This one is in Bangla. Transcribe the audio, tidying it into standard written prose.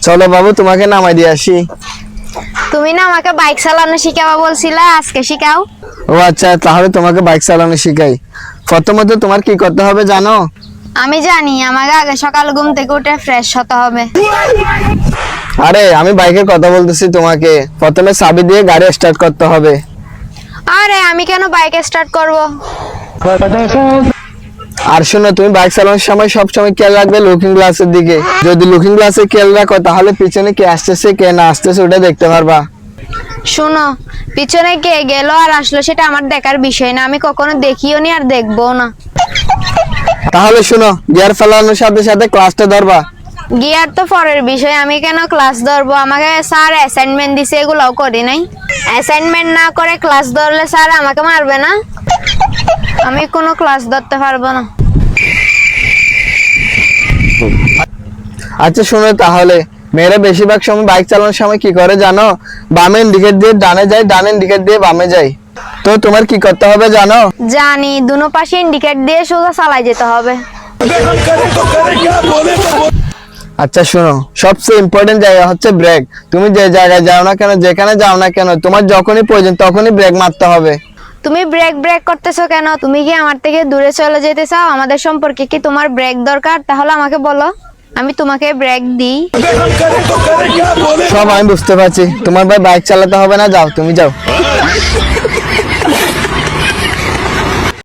চলো বাবু, তোমাকে নামাই দিয়ে আসি। তুমি না আমাকে বাইক চালানো শিখাবা বলছিলা, আজকে শিখাও। ও আচ্ছা, তাহলে তোমাকে বাইক চালানো শিখাই। প্রথমত তোমার কি করতে হবে জানো? আমি জানি, আমাকে আগে সকাল ঘুম থেকে উঠে ফ্রেশ হতে হবে। আরে আমি বাইকের কথা বলতেছি তোমাকে। প্রথমে চাবি দিয়ে গাড়ি স্টার্ট করতে হবে। আরে আমি কেন বাইক স্টার্ট করব? আর শোনো, তুমি বাইক চালানোর সময় সবসময় খেয়াল রাখবে লুকিং গ্লাসের দিকে। যদি লুকিং গ্লাসে খেয়াল রাখো তাহলে পিছনে কে আসতেছে কে না আসতেছে ওটা দেখতে পারবা। শোনো, পিছনে কে গেল আর আসলো সেটা আমার দেখার বিষয় না, আমি কখনো দেখিও নি আর দেখবো না। তাহলে শোনো, গিয়ার ফেলানোর সাথে সাথে ক্লাসটা ধরবা। গিয়ার তো পরের বিষয়, আমি কেন ক্লাস ধরবো? আমাকে স্যার অ্যাসাইনমেন্ট দিছে, এগুলোও করি নাই। অ্যাসাইনমেন্ট না করে ক্লাস ধরলে স্যার আমাকে মারবে না? আমি কোনো ক্লাস ধরতে পারবো না। আচ্ছা শোনো, তাহলে মেয়েরা বেশিরভাগ সময় বাইক চালানোর সময় কি করে জানো? বামে ইন্ডিকেট দিয়ে ডানে যায়, ডানে ইন্ডিকেট দিয়ে বামে যায়। তো তোমার কি করতে হবে জানো? জানি, দুনো পাশে ইন্ডিকেট দিয়ে সোজা চালাই যেতে হবে। আচ্ছা শোনো, সবচেয়ে ইম্পর্টেন্ট জায়গা হচ্ছে ব্রেক। তুমি যে জায়গায় যাও না কেন, যেখানে যাও না কেন, তোমার যখনই প্রয়োজন তখনই ব্রেক মারতে হবে। তুমি ব্রেক ব্রেক করতেছো কেন? তুমি কি আমার থেকে দূরে চলে যেতে চাও? আমাদের সম্পর্কে কি তোমার ব্রেক দরকার? তাহলে আমাকে বলো, আমি তোমাকে ব্রেক দিই। সব আমি বুঝতে পারছি, তোমার ভাই বাইক চালাতে হবে না, যাও তুমি যাও।